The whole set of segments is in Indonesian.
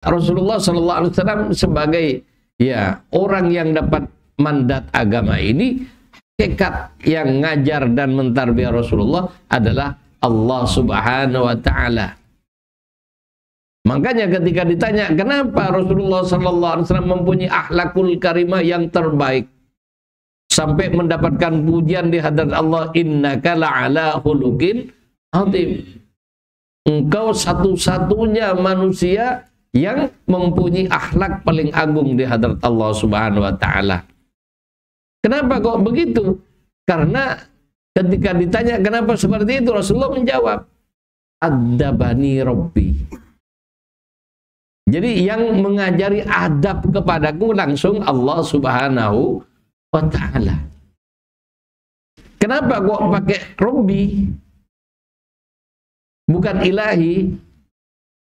Rasulullah SAW sebagai ya orang yang dapat mandat agama ini, hakikat yang ngajar dan mentarbiyah Rasulullah adalah Allah Subhanahu wa Ta'ala. Makanya ketika ditanya kenapa Rasulullah SAW mempunyai akhlakul karimah yang terbaik sampai mendapatkan pujian di hadarat Allah, innaka la'ala khuluqin azim, engkau satu-satunya manusia yang mempunyai akhlak paling agung di hadarat Allah Subhanahu wa Ta'ala. Kenapa kok begitu? Karena ketika ditanya kenapa seperti itu, Rasulullah menjawab, Adabani Rabbi. Jadi yang mengajari adab kepadaku langsung Allah Subhanahu wa Ta'ala. Kenapa kok pakai Rabbi, bukan ilahi?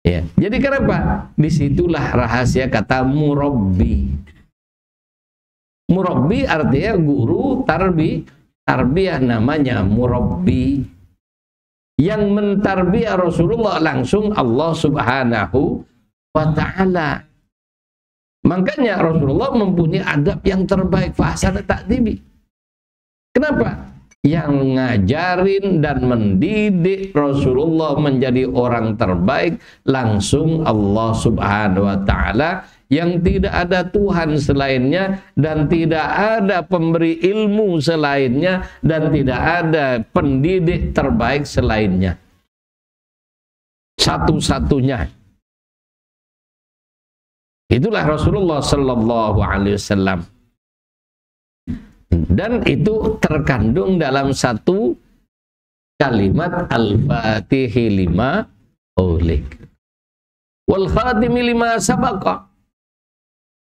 Ya. Jadi kenapa? Disitulah rahasia kata murabbi. Murabbi artinya guru, tarbiyah namanya murabbi. Yang mentarbiyah Rasulullah langsung Allah Subhanahu wa Ta'ala. Makanya Rasulullah mempunyai adab yang terbaik, fahsana ta'dibi. Kenapa? Yang ngajarin dan mendidik Rasulullah menjadi orang terbaik langsung Allah Subhanahu wa Ta'ala, yang tidak ada Tuhan selainnya dan tidak ada pemberi ilmu selainnya dan tidak ada pendidik terbaik selainnya, satu-satunya. Itulah Rasulullah Sallallahu Alaihi Wasallam. Dan itu terkandung dalam satu kalimat Al-Fatihi lima ulik wal khatimi lima sabaqa.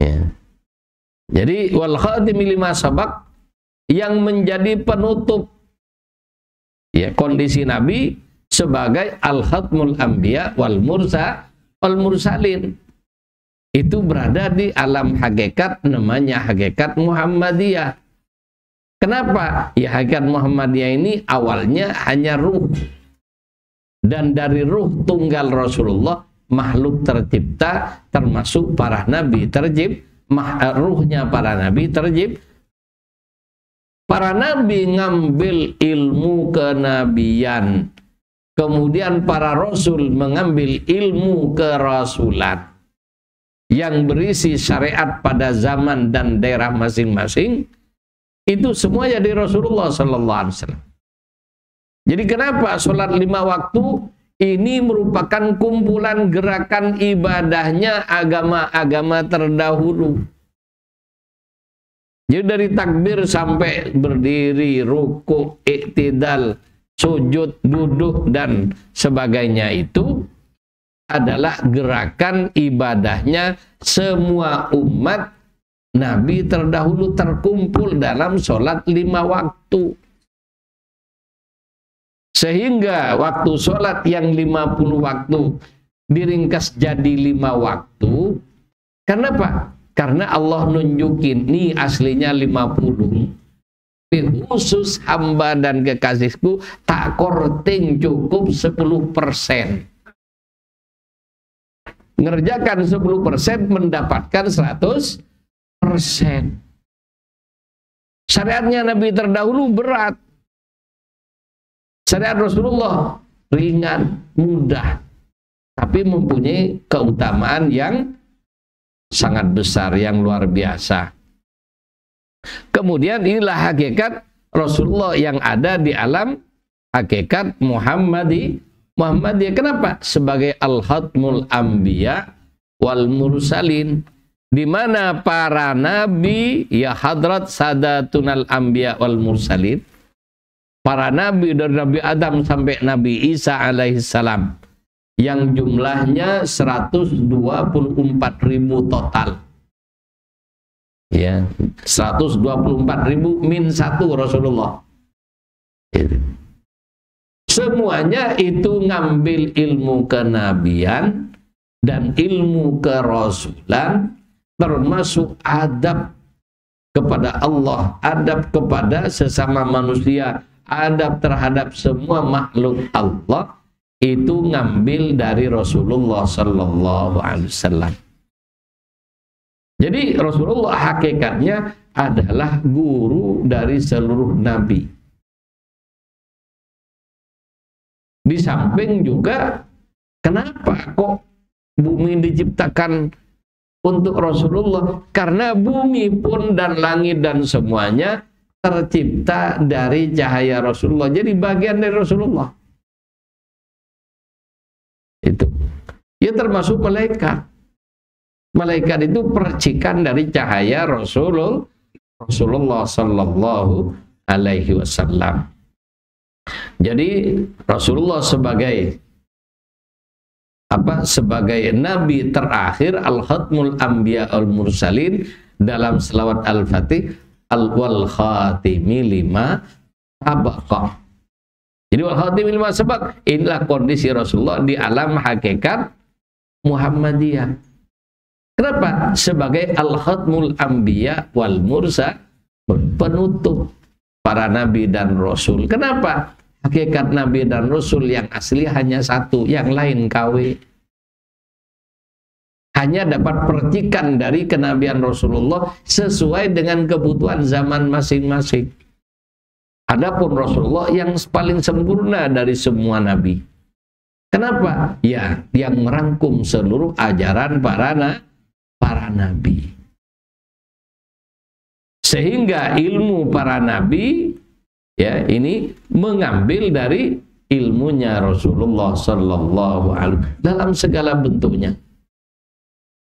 Ya. Jadi wal khatimi lima sabaq, yang menjadi penutup ya kondisi Nabi sebagai al-khatmul anbiya wal mursalin. Itu berada di alam hakikat, namanya hakikat Muhammadiyah. Kenapa? Ya hakikat Muhammadiyah ini awalnya hanya ruh. Dan dari ruh tunggal Rasulullah, makhluk tercipta termasuk para nabi ruhnya para nabi tercipta. Para nabi ngambil ilmu kenabian. Kemudian para rasul mengambil ilmu kerasulan yang berisi syariat pada zaman dan daerah masing-masing. Itu semua jadi Rasulullah Sallallahu Alaihi Wasallam. Jadi kenapa sholat 5 waktu ini merupakan kumpulan gerakan ibadahnya agama-agama terdahulu. Jadi dari takbir sampai berdiri, ruku, iktidal, sujud, duduk dan sebagainya itu adalah gerakan ibadahnya semua umat Nabi terdahulu terkumpul dalam sholat 5 waktu. Sehingga waktu sholat yang 50 waktu diringkas jadi 5 waktu. Kenapa? Karena Allah nunjukin, nih aslinya 50. Khusus hamba dan kekasihku tak korting cukup 10%. Ngerjakan 10% mendapatkan 100%. Syariatnya Nabi terdahulu berat. Syariat Rasulullah ringan, mudah, tapi mempunyai keutamaan yang sangat besar, yang luar biasa. Kemudian inilah hakikat Rasulullah yang ada di alam hakikat Muhammadiyah. Kenapa? Sebagai al-khatmul anbiya wal mursalin, di mana para nabi ya hadrat sadatunal anbiya wal mursalin, para nabi dari Nabi Adam sampai Nabi Isa alaihissalam, yang jumlahnya 124.000 total. Ya, 124.000 min 1 Rasulullah. Semuanya itu ngambil ilmu kenabian dan ilmu kerasulan, termasuk adab kepada Allah, adab kepada sesama manusia, adab terhadap semua makhluk Allah. itu ngambil dari Rasulullah sallallahu alaihi wasallam. Jadi Rasulullah hakikatnya adalah guru dari seluruh nabi. Di samping juga, kenapa kok bumi diciptakan untuk Rasulullah? Karena bumi pun dan langit dan semuanya tercipta dari cahaya Rasulullah. Jadi bagian dari Rasulullah. Itu. Ya termasuk malaikat. Malaikat itu percikan dari cahaya Rasulullah sallallahu alaihi wasallam. Jadi Rasulullah sebagai sebagai nabi terakhir, al-khatmul anbiya al-mursalin, dalam selawat al-fatih al-wal khatimi lima sabaqa. Jadi wal khatimi lima sabaq, inilah kondisi Rasulullah di alam hakikat Muhammadiyah. Kenapa? Sebagai al-khatmul anbiya wal mursa, penutup para nabi dan rasul. Kenapa? Hakikat nabi dan rasul yang asli hanya satu, yang lain KW. Hanya dapat percikan dari kenabian Rasulullah sesuai dengan kebutuhan zaman masing-masing. Adapun Rasulullah yang paling sempurna dari semua nabi. Kenapa? Ya, yang merangkum seluruh ajaran para nabi. Sehingga ilmu para nabi, ya, ini mengambil dari ilmunya Rasulullah sallallahu alaihi wasallam dalam segala bentuknya.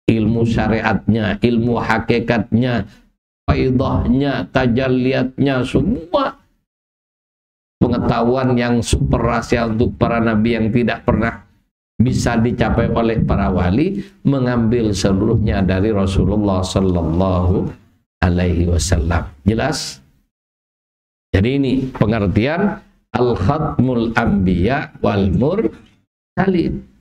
Ilmu syariatnya, ilmu hakikatnya, faidahnya, tajalliyatnya, semua pengetahuan yang super rahasia untuk para nabi yang tidak pernah bisa dicapai oleh para wali, mengambil seluruhnya dari Rasulullah sallallahu alaihi wasallam. Jelas? Jadi ini pengertian al-khatmul anbiya wal mursalin.